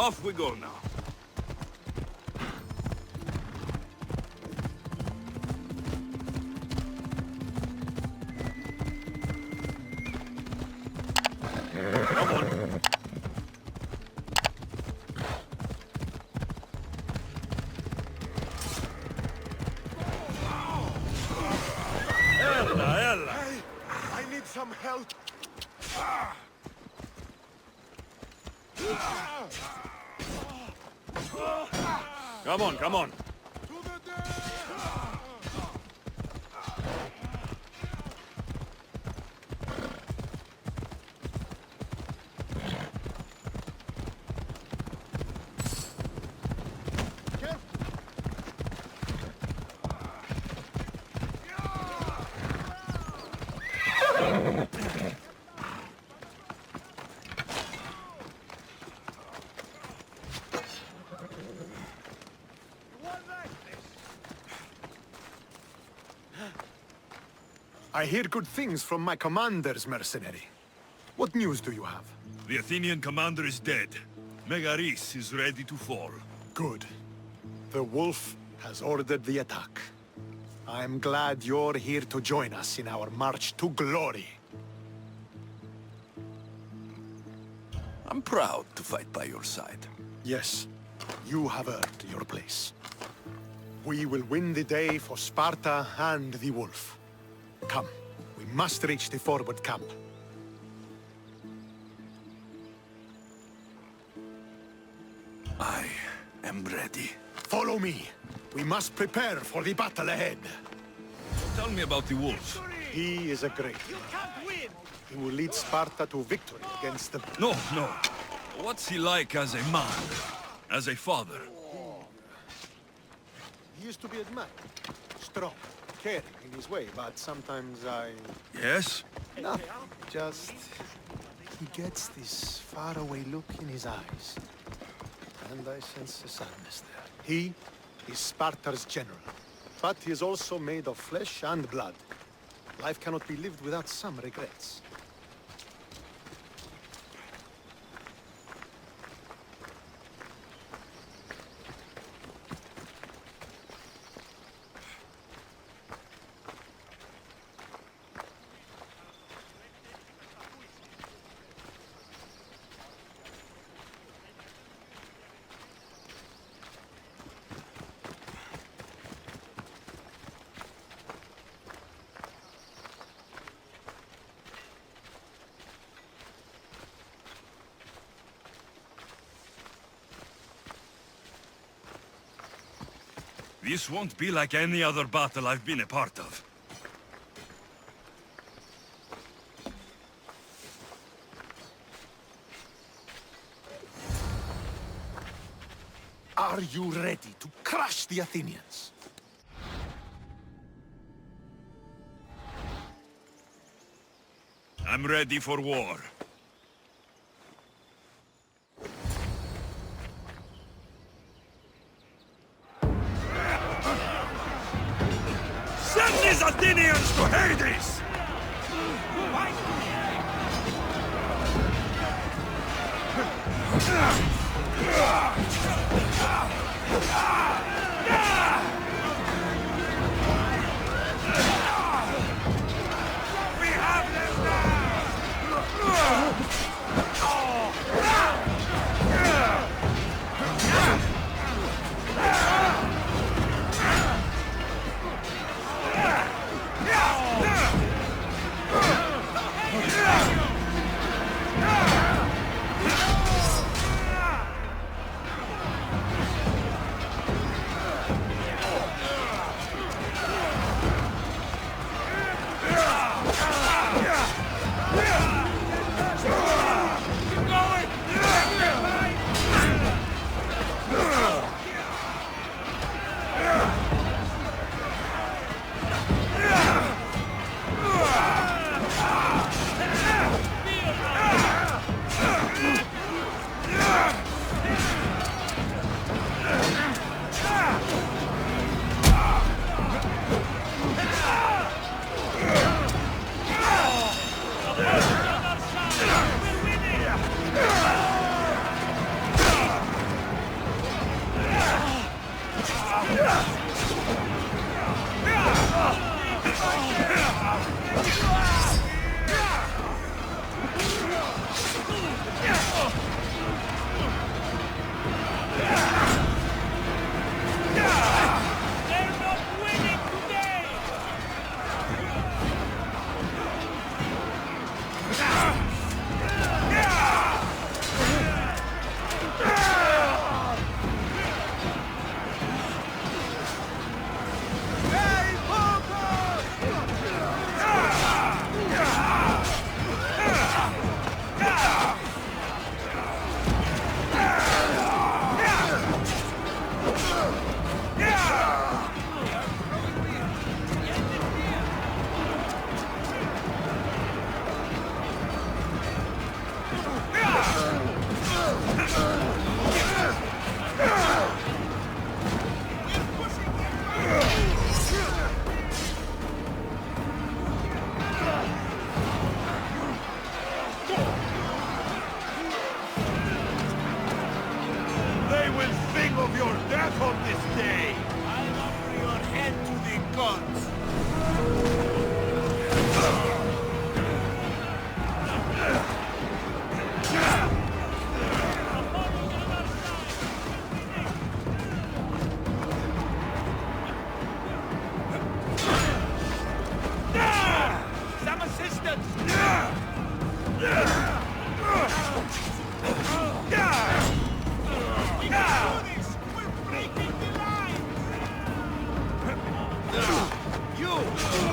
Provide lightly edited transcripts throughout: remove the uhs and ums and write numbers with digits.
Off we go now. Come on. Ella. Hey, I need some help. Come on, come on. I hear good things from my commander's mercenary. What news do you have? The Athenian commander is dead. Megaris is ready to fall. Good. The wolf has ordered the attack. I'm glad you're here to join us in our march to glory. I'm proud to fight by your side. Yes, you have earned your place. We will win the day for Sparta and the wolf. Come, we must reach the forward camp. I am ready. Follow me. We must prepare for the battle ahead. Tell me about the wolf. He is a great man. He will lead Sparta to victory against the... No, no. What's he like as a man? As a father? He used to be admired. Strong, caring in his way, but sometimes I... Yes? Nothing. Just... He gets this faraway look in his eyes. And I sense a sadness there. He is Sparta's general. But he is also made of flesh and blood. Life cannot be lived without some regrets. This won't be like any other battle I've been a part of. Are you ready to crush the Athenians? I'm ready for war. Send these Athenians to Hades! We have them now!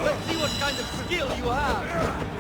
Let's see what kind of skill you have!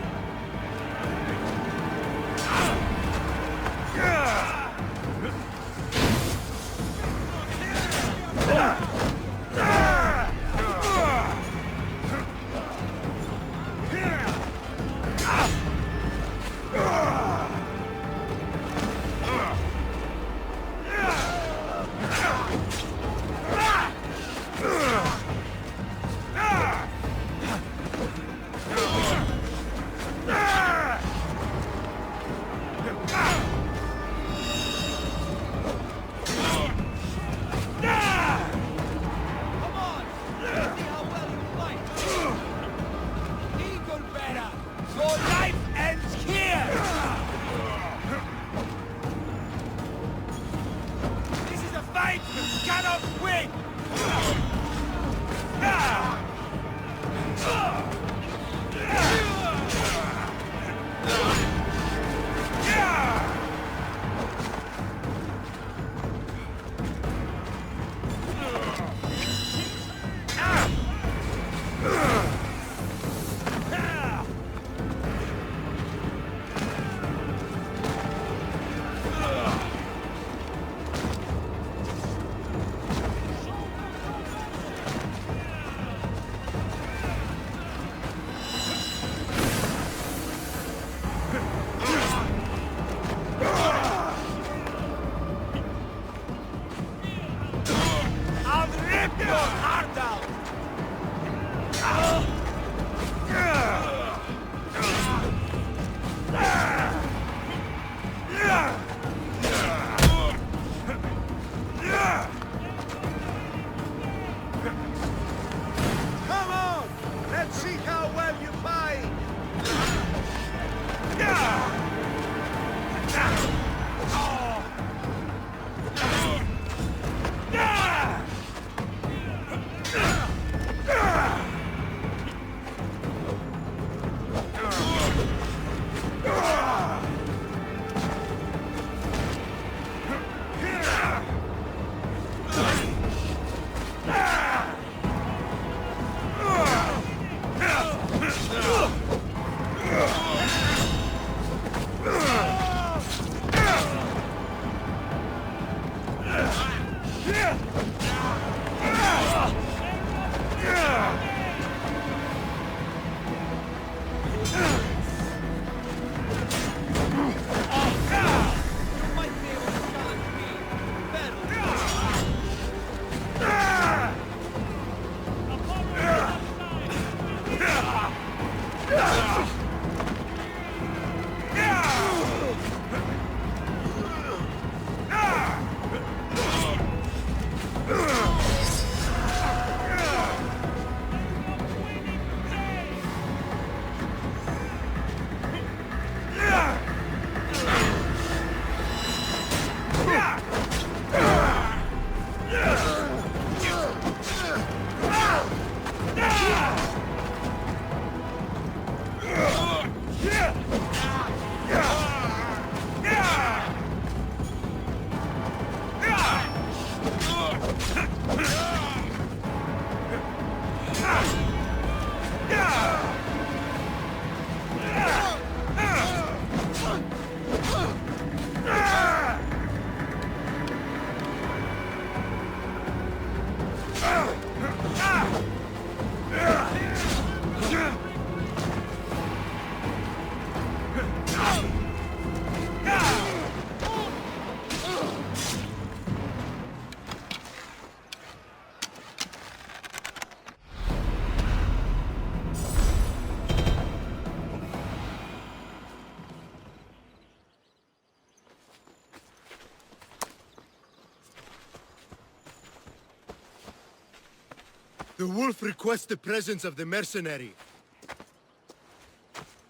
The wolf requests the presence of the mercenary.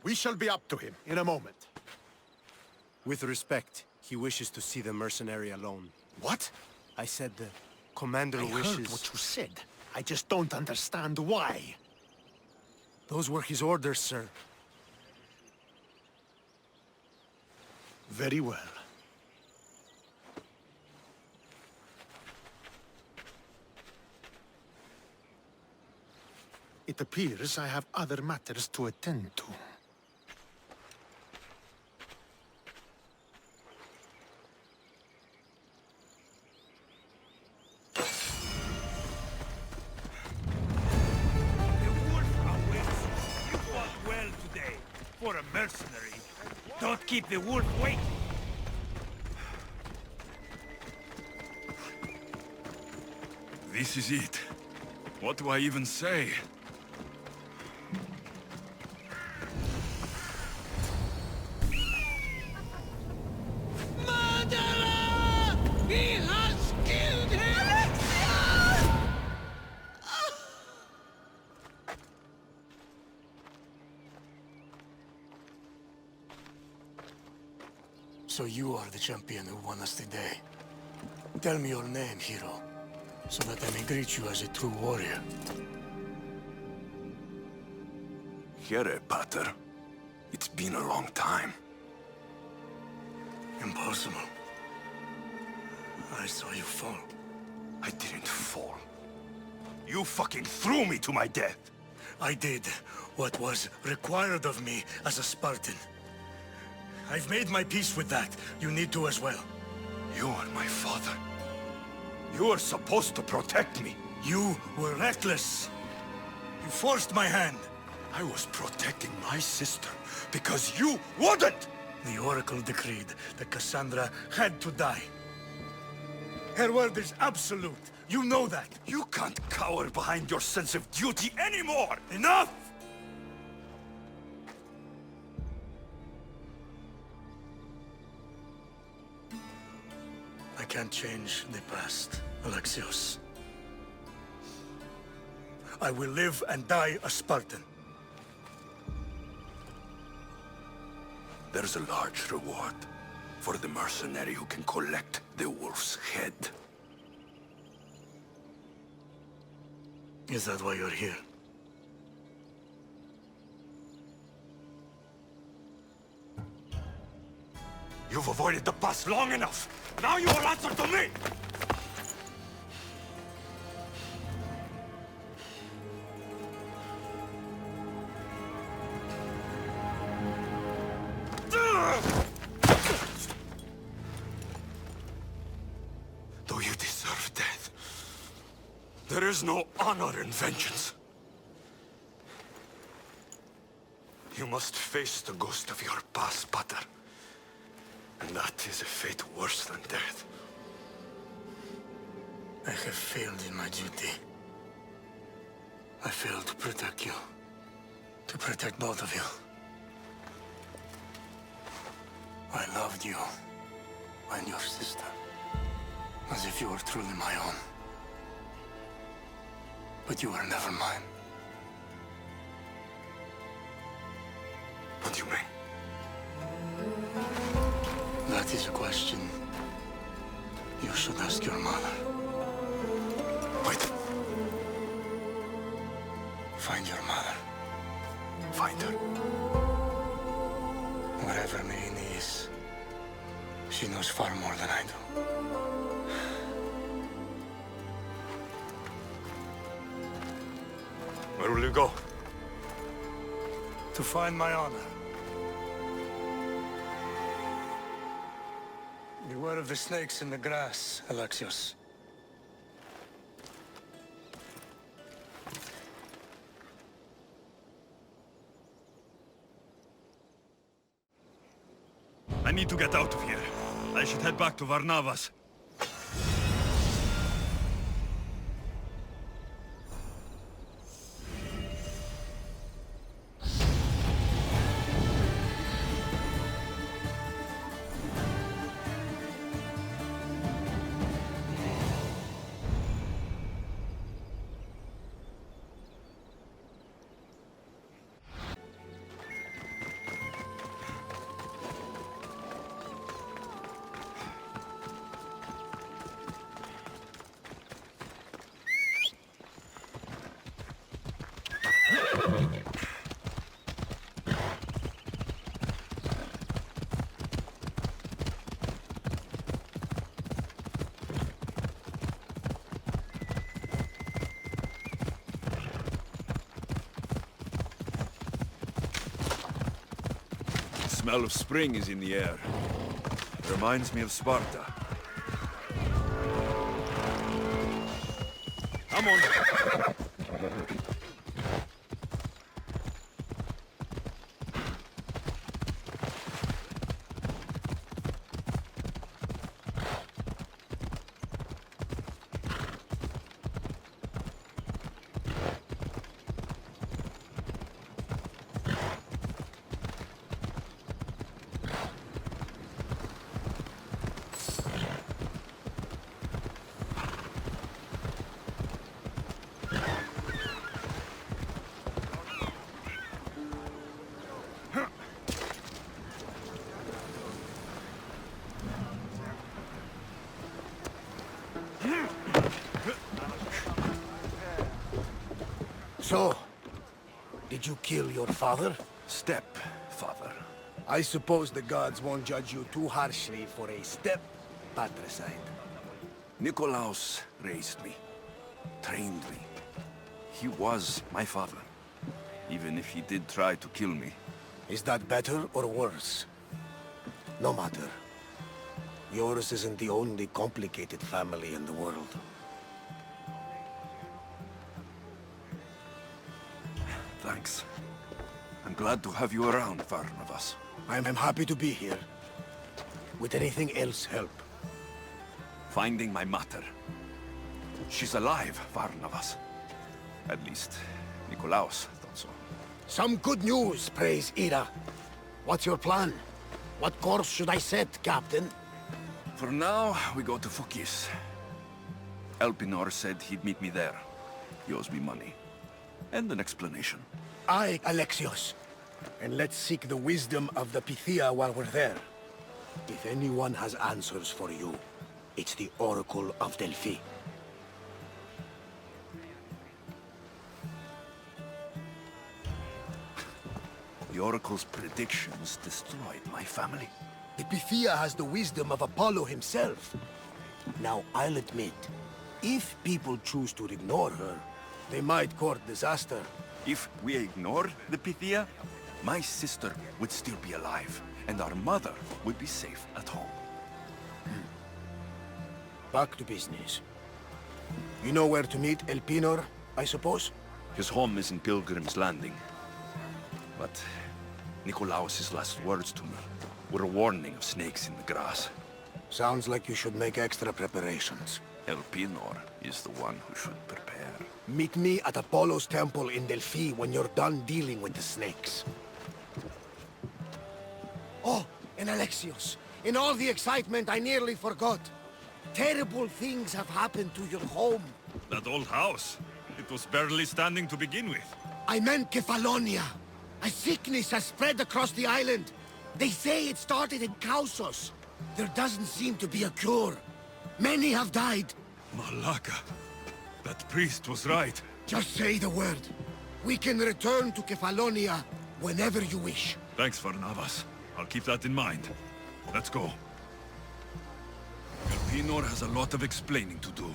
We shall be up to him in a moment. With respect, he wishes to see the mercenary alone. What? I said the commander I wishes... heard what you said. I just don't understand why. Those were his orders, sir. Very well. It appears I have other matters to attend to. The wolf awaits you. You fought well today. For a mercenary. Don't keep the wolf waiting. This is it. What do I even say? Murderer! He has killed him! So you are the champion who won us today. Tell me your name, hero, so that I may greet you as a true warrior. Here, Pater. It's been a long time. Impossible. I saw you fall. I didn't fall. You fucking threw me to my death! I did what was required of me as a Spartan. I've made my peace with that. You need to as well. You are my father. You are supposed to protect me. You were reckless. You forced my hand. I was protecting my sister because you wouldn't! The Oracle decreed that Kassandra had to die. Her word is absolute. You know that. You can't cower behind your sense of duty anymore! Enough! I can't change the past, Alexios. I will live and die a Spartan. There's a large reward for the mercenary who can collect the wolf's head. Is that why you're here? You've avoided the past long enough! Now you will answer to me! Though you deserve death, there is no honor in vengeance. You must face the ghost of your past, Pater. And that is a fate worse than death. I have failed in my duty. I failed to protect you. To protect both of you. I loved you and your sister as if you were truly my own. But you were never mine. What do you mean? That is a question you should ask your mother. Wait. Find your mother. Find her. Wherever Merini is, she knows far more than I do. Where will you go? To find my honor. Beware of the snakes in the grass, Alexios. I need to get out of here. I should head back to Varnavas. smell of spring is in the air. Reminds me of Sparta. Come on. So, did you kill your father? Stepfather. I suppose the gods won't judge you too harshly for a patricide. Nikolaos raised me, trained me. He was my father, even if he did try to kill me. Is that better or worse? No matter. Yours isn't the only complicated family in the world. Thanks. I'm glad to have you around, Varnavas. I'm happy to be here. Would anything else help? Finding my mother. She's alive, Varnavas. At least, Nikolaos thought so. Some good news, praise Ira. What's your plan? What course should I set, Captain? For now, we go to Fukis. Elpinor said he'd meet me there. He owes me money. And an explanation. Aye, Alexios. And let's seek the wisdom of the Pythia while we're there. If anyone has answers for you, it's the Oracle of Delphi. The Oracle's predictions destroyed my family. The Pythia has the wisdom of Apollo himself. Now, I'll admit, if people choose to ignore her, they might court disaster. If we ignore the Pythia, my sister would still be alive, and our mother would be safe at home. Back to business. You know where to meet Elpinor, I suppose? His home is in Pilgrim's Landing. But Nikolaos' last words to me were a warning of snakes in the grass. Sounds like you should make extra preparations. Elpinor is the one who should prepare. Meet me at Apollo's temple in Delphi when you're done dealing with the snakes. Oh, and Alexios, in all the excitement I nearly forgot. Terrible things have happened to your home. That old house. It was barely standing to begin with. I meant Kefalonia. A sickness has spread across the island. They say it started in Kausos. There doesn't seem to be a cure. Many have died. Malaka. That priest was right. Just say the word. We can return to Kefalonia whenever you wish. Thanks, Varnavas. I'll keep that in mind. Let's go. Elpinor has a lot of explaining to do.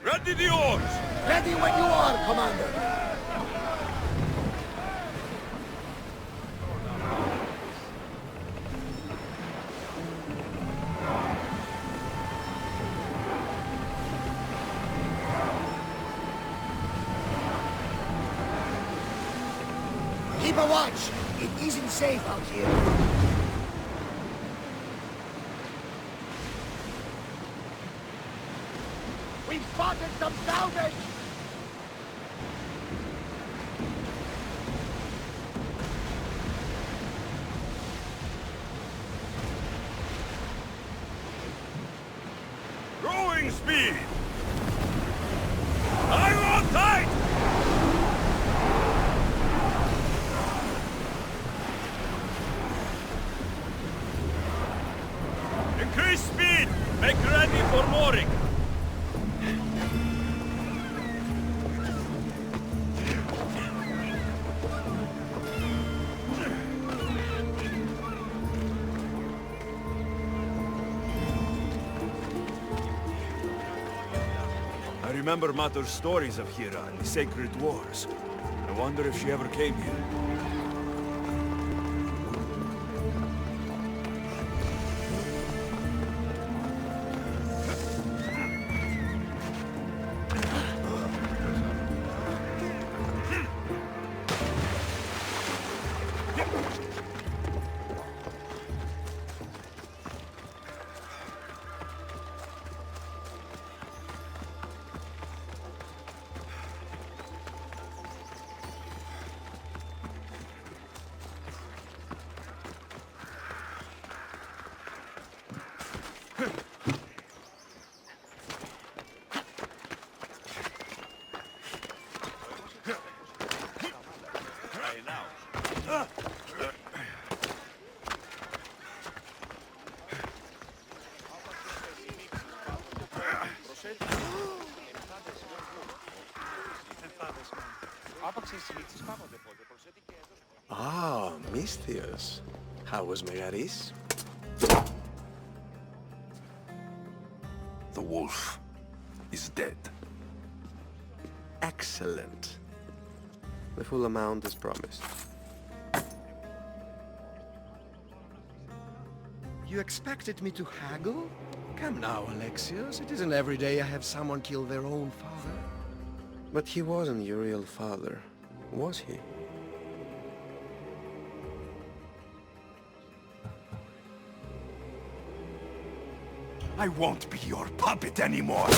Ready the oars! Ready when you are, Commander! Keep a watch! It isn't safe out here. We've spotted some salvage! Rowing speed! I want tight! Increase speed! Make ready for mooring! I remember Mato's stories of Hira and the sacred wars. I wonder if she ever came here. Ah, Misthios. How was Megaris? The wolf is dead. Excellent. The full amount is promised. You expected me to haggle? Come now, Alexios. It isn't every day I have someone kill their own father. But he wasn't your real father, was he? I won't be your puppet anymore!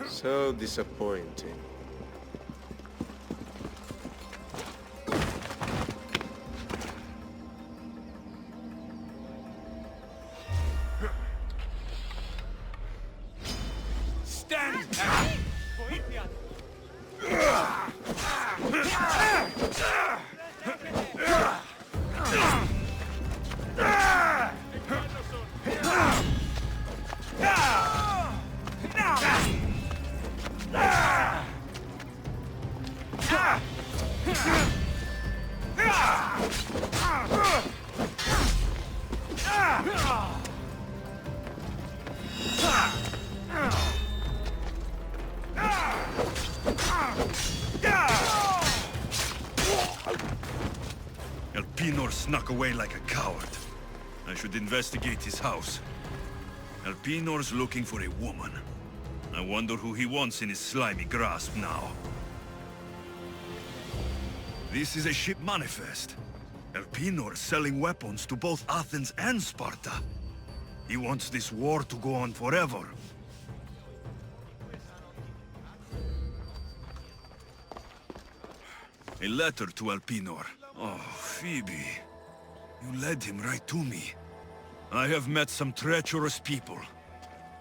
So disappointing. Stand! Elpenor snuck away like a coward. I should investigate his house. Elpenor's looking for a woman. I wonder who he wants in his slimy grasp now. This is a ship manifest. Elpenor selling weapons to both Athens and Sparta. He wants this war to go on forever. A letter to Elpenor. Oh, Phoebe. You led him right to me. I have met some treacherous people.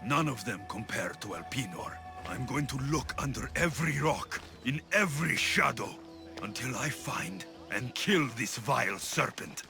None of them compare to Elpenor. I'm going to look under every rock, in every shadow, until I find and kill this vile serpent.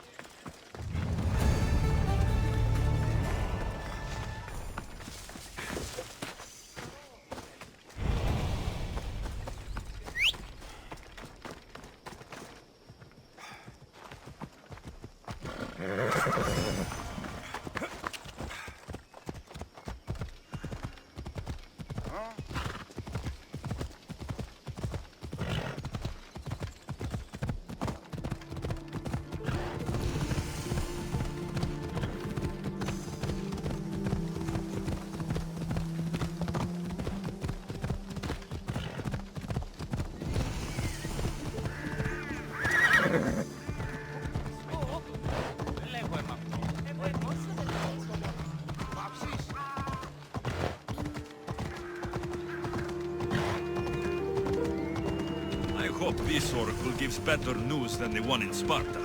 I hope this oracle gives better news than the one in Sparta.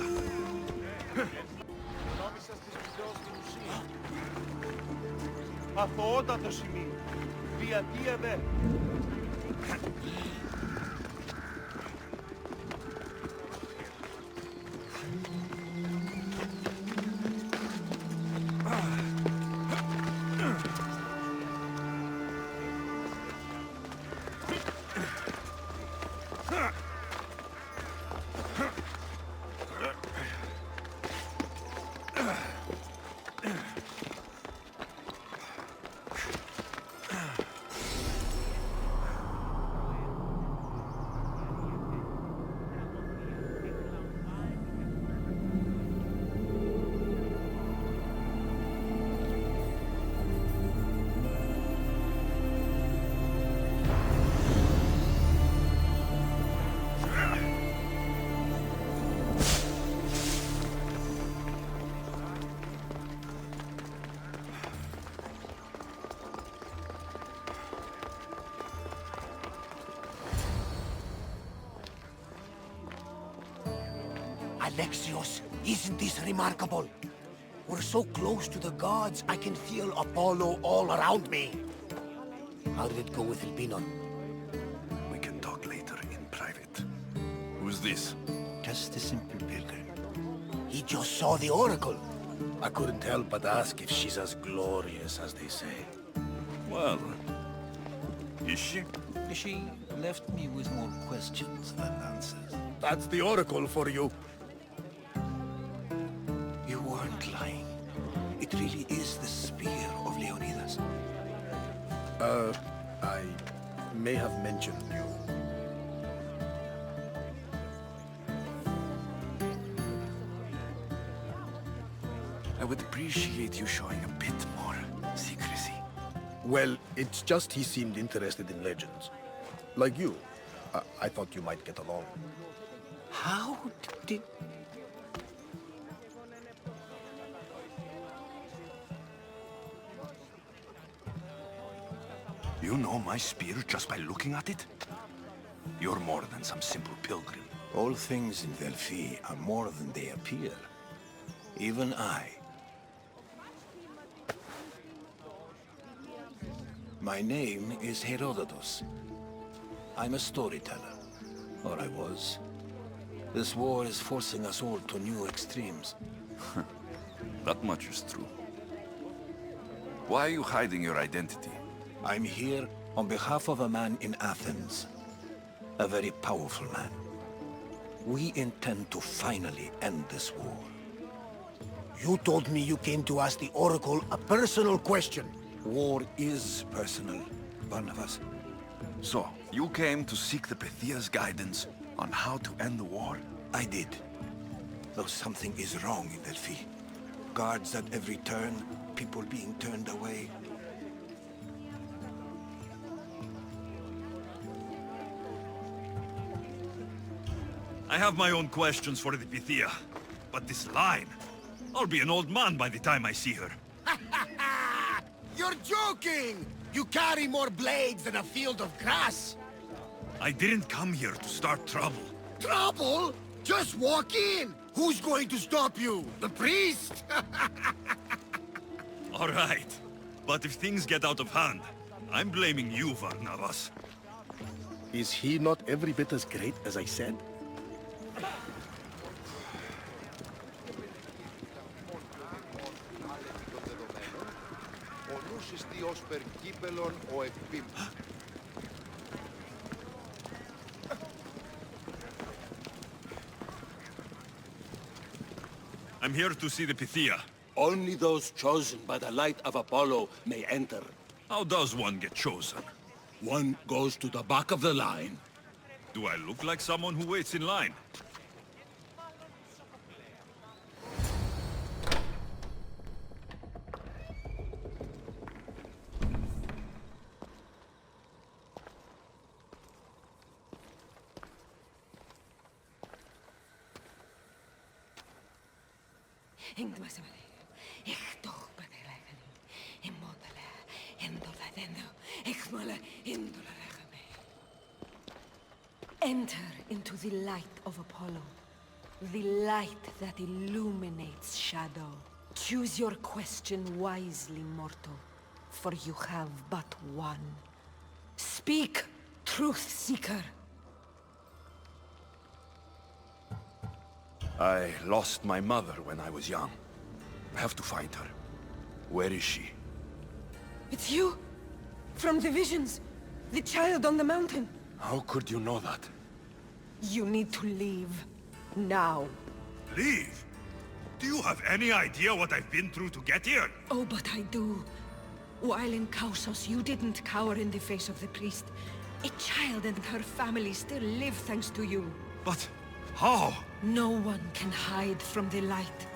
Αθωότατο σημείο. Διατία δε. Alexios, isn't this remarkable? We're so close to the gods, I can feel Apollo all around me. How did it go with Elpinor? We can talk later in private. Who's this? Just a simple pilgrim. He just saw the oracle. I couldn't help but ask if she's as glorious as they say. Well, is she? She left me with more questions than answers. That's the oracle for you. You weren't lying. It really is the spear of Leonidas. I may have mentioned you. I would appreciate you showing a bit more secrecy. Well, it's just he seemed interested in legends. Like you. I thought you might get along. How did... You know my spear just by looking at it? You're more than some simple pilgrim. All things in Delphi are more than they appear. Even I. My name is Herodotus. I'm a storyteller. Or I was. This war is forcing us all to new extremes. That much is true. Why are you hiding your identity? I'm here on behalf of a man in Athens. A very powerful man. We intend to finally end this war. You told me you came to ask the oracle a personal question. War is personal, Barnabas. So, you came to seek the Pythia's guidance on how to end the war? I did. Though something is wrong in Delphi. Guards at every turn, people being turned away. I have my own questions for the Pythia. But this line... I'll be an old man by the time I see her. You're joking! You carry more blades than a field of grass. I didn't come here to start trouble. Trouble? Just walk in! Who's going to stop you? The priest? All right. But if things get out of hand, I'm blaming you, Barnabas. Is he not every bit as great as I said? I'm here to see the Pythia. Only those chosen by the light of Apollo may enter. How does one get chosen? One goes to the back of the line. Do I look like someone who waits in line? Enter into the light of Apollo. The light that illuminates shadow. Choose your question wisely, mortal, for you have but one. Speak, truth seeker. I lost my mother when I was young. I have to find her. Where is she? It's you? From the visions? The child on the mountain? How could you know that? You need to leave. Now. Leave? Do you have any idea what I've been through to get here? Oh, but I do. While in Kausos, you didn't cower in the face of the priest. A child and her family still live thanks to you. But how? No one can hide from the light.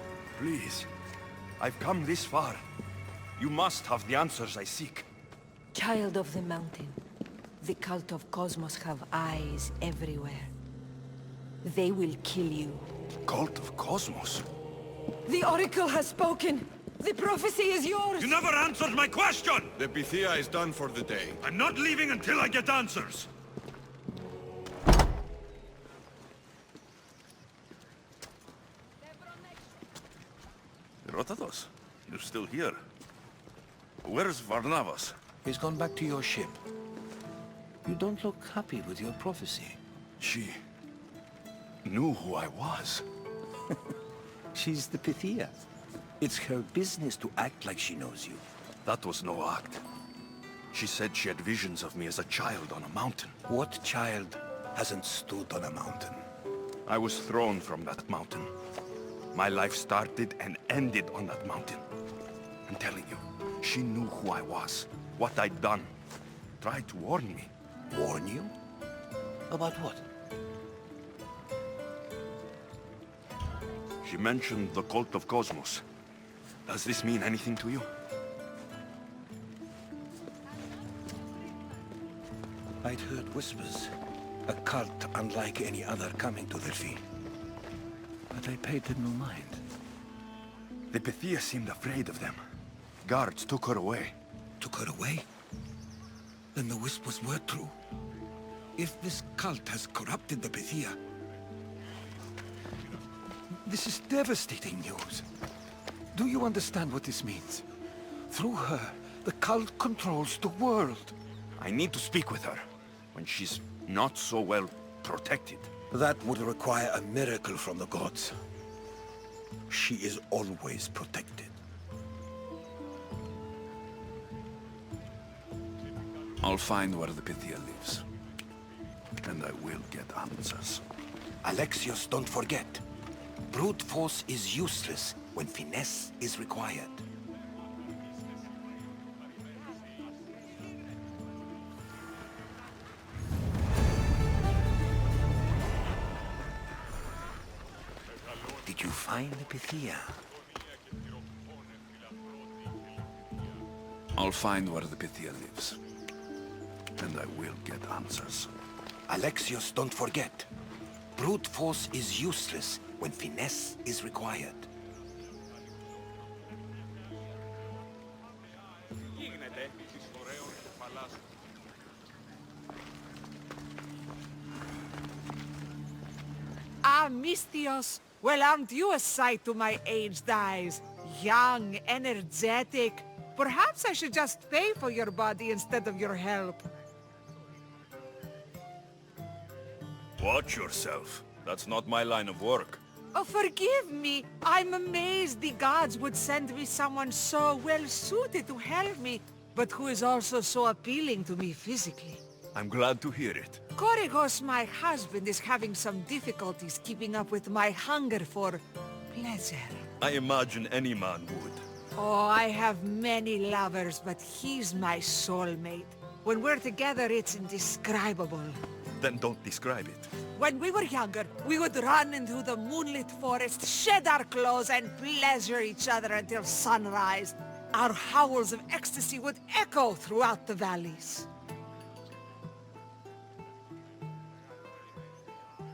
Please. I've come this far. You must have the answers I seek. Child of the mountain. The cult of Cosmos have eyes everywhere. They will kill you. Cult of Cosmos? The Oracle has spoken! The prophecy is yours! You never answered my question! The Pythia is done for the day. I'm not leaving until I get answers! Herodotus, you're still here. Where's Varnavas? He's gone back to your ship. You don't look happy with your prophecy. She knew who I was. She's the Pythia. It's her business to act like she knows you. That was no act. She said she had visions of me as a child on a mountain. What child hasn't stood on a mountain? I was thrown from that mountain. My life started and ended on that mountain. I'm telling you, she knew who I was, what I'd done. Tried to warn me. Warn you? About what? She mentioned the cult of Cosmos. Does this mean anything to you? I'd heard whispers. A cult unlike any other coming to Delphi. But I paid them no mind. The Pythia seemed afraid of them. Guards took her away. Took her away? Then the whispers were true. If this cult has corrupted the Pythia... This is devastating news. Do you understand what this means? Through her, the cult controls the world. I need to speak with her, when she's not so well protected. That would require a miracle from the gods. She is always protected. I'll find where the Pythia lives. And I will get answers. Alexios, don't forget. Brute force is useless when finesse is required. Did you find the Pythia? I'll find where the Pythia lives. And I will get answers. Alexios, don't forget. Brute force is useless when finesse is required. Ah, Mystios. Well, aren't you a sight to my aged eyes? Young, energetic. Perhaps I should just pay for your body instead of your help. Watch yourself. That's not my line of work. Oh, forgive me. I'm amazed the gods would send me someone so well-suited to help me, but who is also so appealing to me physically. I'm glad to hear it. Korygos, my husband, is having some difficulties keeping up with my hunger for pleasure. I imagine any man would. Oh, I have many lovers, but he's my soulmate. When we're together, it's indescribable. Then don't describe it. When we were younger, we would run into the moonlit forest, shed our clothes, and pleasure each other until sunrise. Our howls of ecstasy would echo throughout the valleys.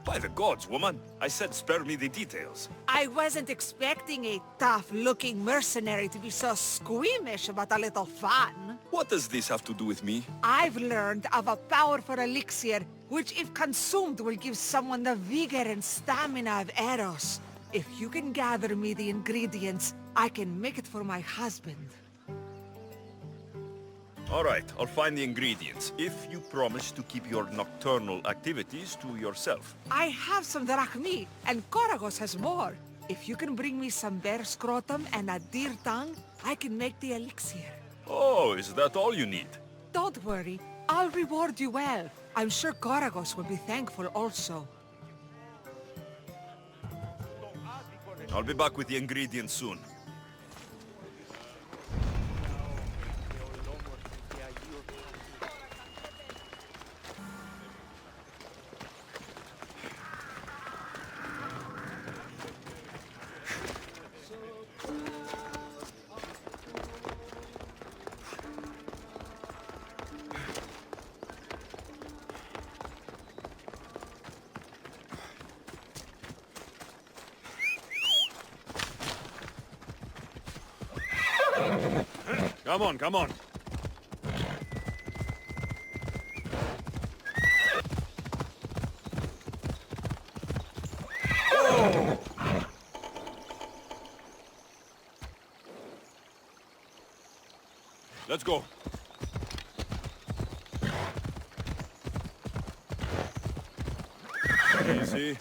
By the gods, woman. I said spare me the details. I wasn't expecting a tough-looking mercenary to be so squeamish about a little fun. What does this have to do with me? I've learned of a powerful elixir, which if consumed will give someone the vigor and stamina of Eros. If you can gather me the ingredients, I can make it for my husband. All right, I'll find the ingredients, if you promise to keep your nocturnal activities to yourself. I have some drachmi, and Korygos has more. If you can bring me some bear scrotum and a deer tongue, I can make the elixir. Oh, is that all you need? Don't worry, I'll reward you well. I'm sure Korygos will be thankful also. I'll be back with the ingredients soon. Come on, come on. Let's go. Easy.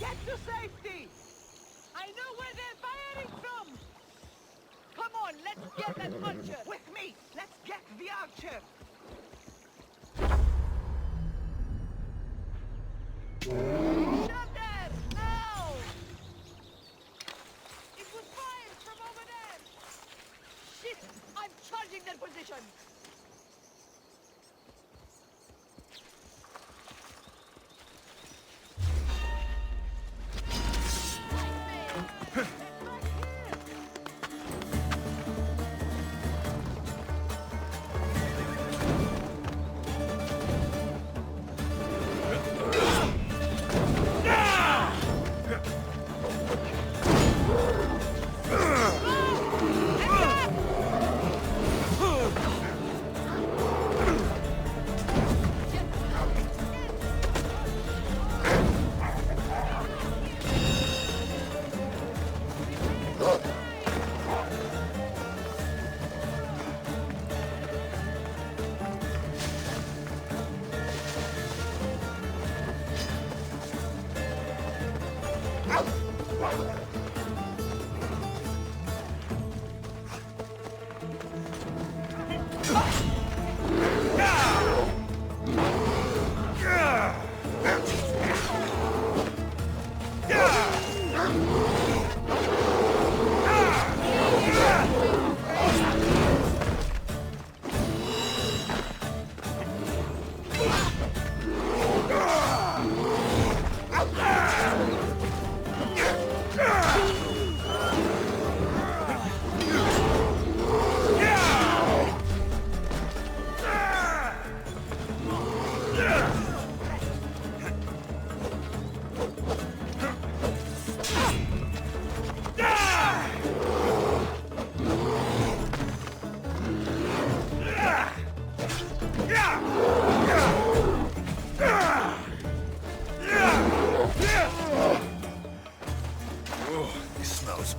Get to safety! I know where they're firing from! Come on, let's get that archer! With me! Let's get the archer! Shut there! Now! It was fired from over there! Shit! I'm charging their position!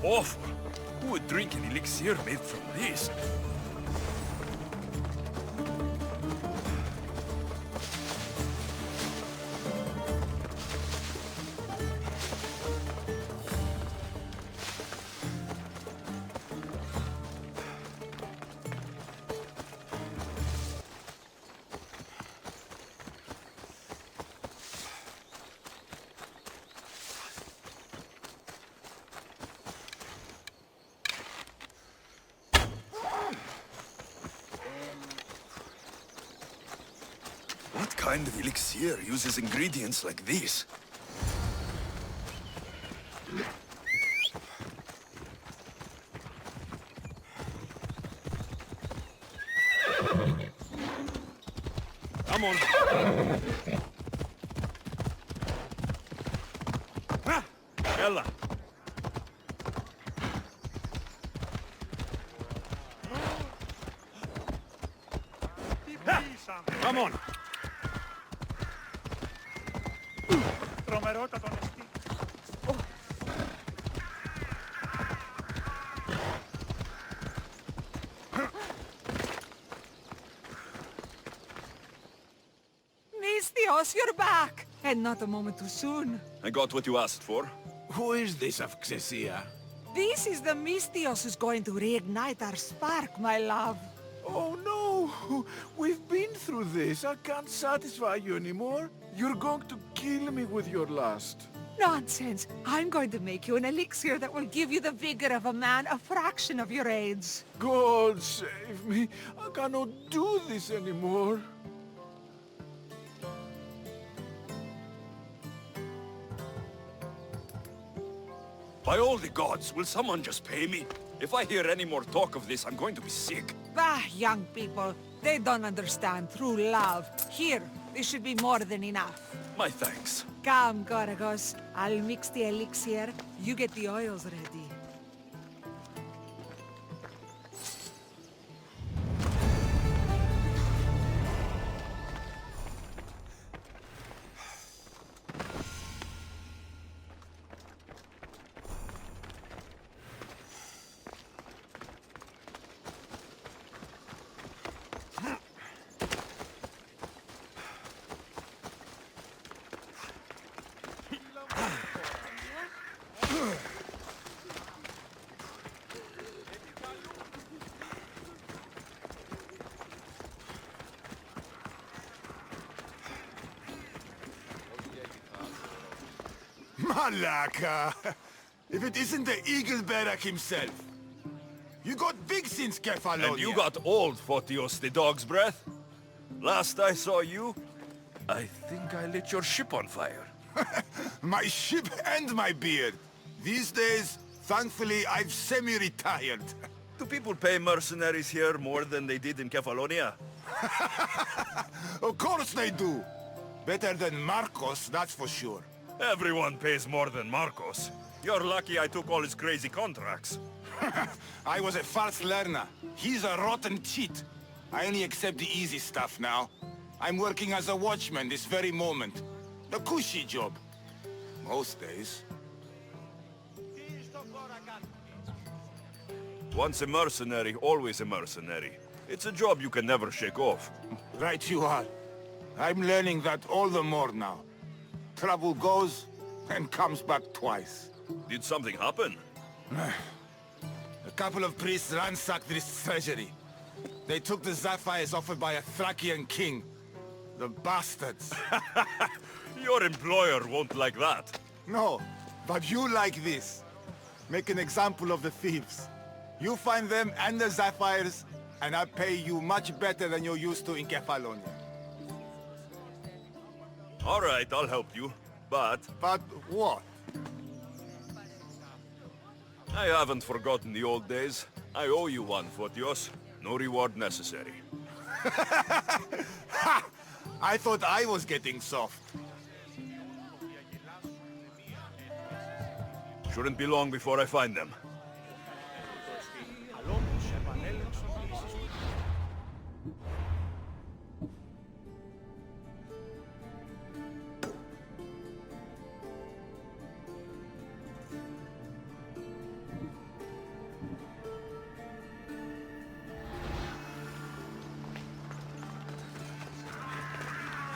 Awful. Who would drink an elixir made from this? What kind of elixir uses ingredients like these? Come on. Ella. Come on. Alexios, you're back! And not a moment too soon. I got what you asked for. Who is this of Xesia? This is the Mystios who's going to reignite our spark, my love. Oh no! We've been through this. I can't satisfy you anymore. You're going to kill me with your lust. Nonsense. I'm going to make you an elixir that will give you the vigor of a man a fraction of your age. God save me. I cannot do this anymore. By all the gods, will someone just pay me? If I hear any more talk of this, I'm going to be sick. Ah, young people. They don't understand true love. Here, This should be more than enough. My thanks. Come, Gorgos. I'll mix the elixir. You get the oils ready. Malaka! If it isn't the Eagle Barak himself. You got big since Kefalonia. And you got old, Photios the dog's breath. Last I saw you, I think I lit your ship on fire. My ship and my beard. These days, thankfully, I've semi-retired. Do people pay mercenaries here more than they did in Kefalonia? Of course they do. Better than Marcos, that's for sure. Everyone pays more than Marcos. You're lucky I took all his crazy contracts. I was a fast learner. He's a rotten cheat. I only accept the easy stuff now. I'm working as a watchman this very moment. A cushy job. Most days. Once a mercenary, always a mercenary. It's a job you can never shake off. Right you are. I'm learning that all the more now. Trouble goes and comes back twice. Did something happen? A couple of priests ransacked this treasury. They took the sapphires offered by a Thracian king. The bastards. Your employer won't like that. No, but you like this. Make an example of the thieves. You find them and the sapphires, and I pay you much better than you're used to in Kefalonia. All right, I'll help you. But what? I haven't forgotten the old days. I owe you one, Photios. No reward necessary. Ha! I thought I was getting soft. Shouldn't be long before I find them.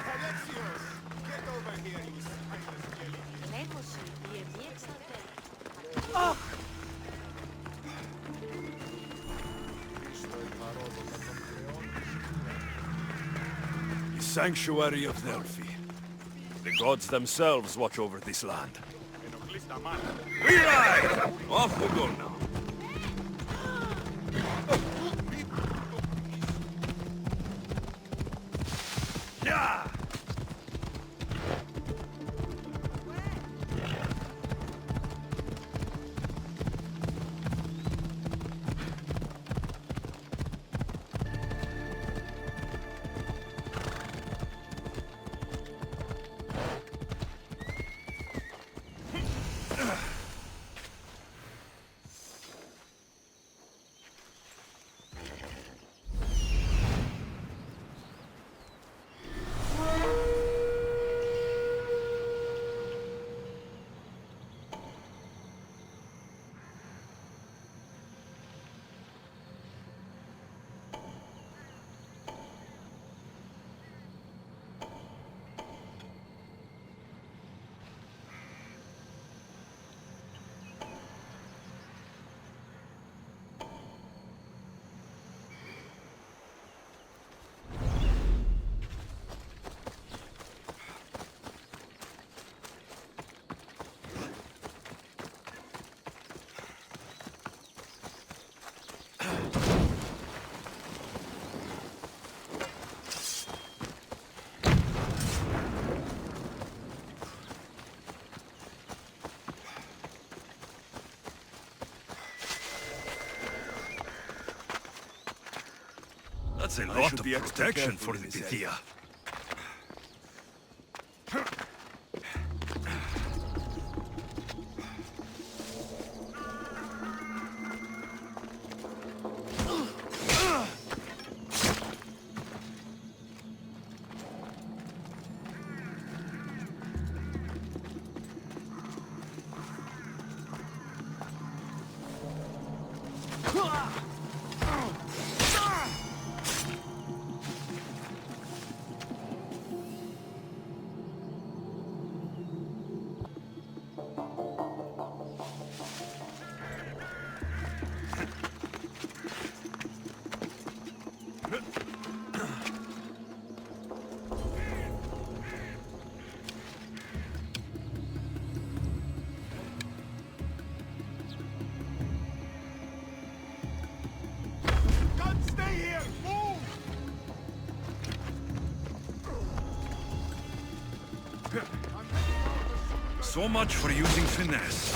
Alexios, get over here, you spineless jellyfish. Oh! The sanctuary of Delphi. The gods themselves watch over this land. We ride! Off we go now. Yeah! That's a lot of protection for the Pythia. So much for using finesse.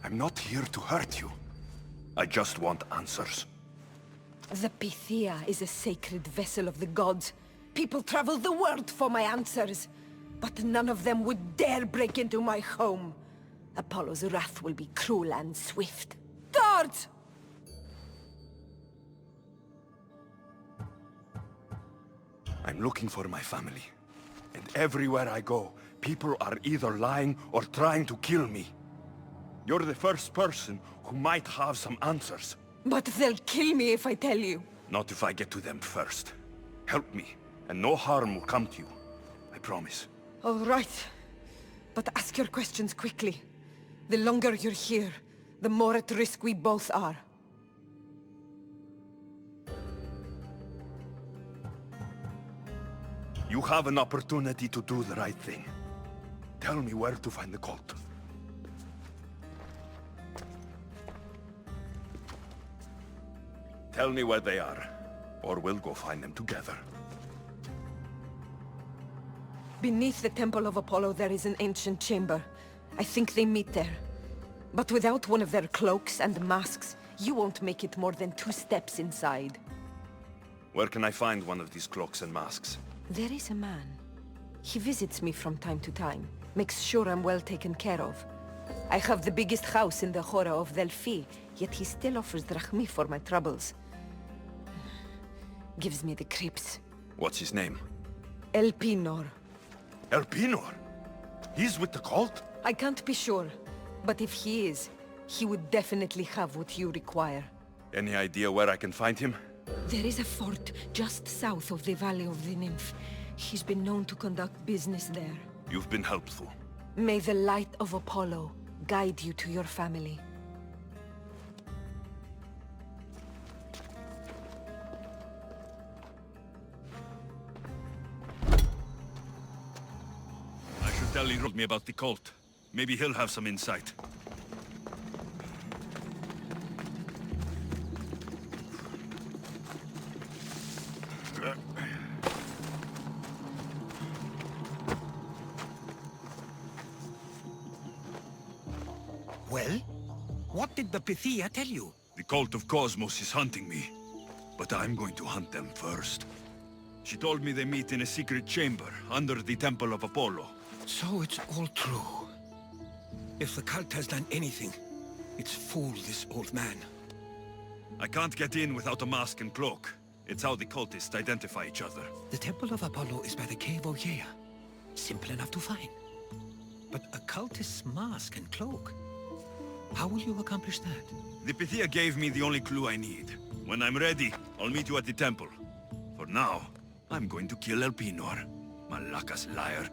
I'm not here to hurt you. I just want answers. The Pythia is a sacred vessel of the gods. People travel the world for my answers. But none of them would dare break into my home. Apollo's wrath will be cruel and swift. Guards! I'm looking for my family. And everywhere I go, people are either lying or trying to kill me. You're the first person who might have some answers. But they'll kill me if I tell you. Not if I get to them first. Help me, and no harm will come to you. I promise. All right. But ask your questions quickly. The longer you're here, the more at risk we both are. You have an opportunity to do the right thing. Tell me where to find the cult. Tell me where they are, or we'll go find them together. Beneath the Temple of Apollo there is an ancient chamber. I think they meet there. But without one of their cloaks and masks, you won't make it more than 2 steps inside. Where can I find one of these cloaks and masks? There is a man. He visits me from time to time, makes sure I'm well taken care of. I have the biggest house in the Hora of Delphi, yet he still offers drachmi for my troubles. Gives me the creeps. What's his name? Elpinor. Elpinor? He's with the cult? I can't be sure, but if he is, he would definitely have what you require. Any idea where I can find him? There is a fort just south of the Valley of the Nymph. He's been known to conduct business there. You've been helpful. May the light of Apollo guide you to your family. Fratelli told me about the cult. Maybe he'll have some insight. Well? What did the Pythia tell you? The cult of Cosmos is hunting me, but I'm going to hunt them first. She told me they meet in a secret chamber under the Temple of Apollo. So it's all true. If the cult has done anything, it's fooled this old man. I can't get in without a mask and cloak. It's how the cultists identify each other. The Temple of Apollo is by the Cave Ogyea. Simple enough to find. But a cultist's mask and cloak? How will you accomplish that? The Pythia gave me the only clue I need. When I'm ready, I'll meet you at the temple. For now, I'm going to kill Elpenor. Malaka's liar.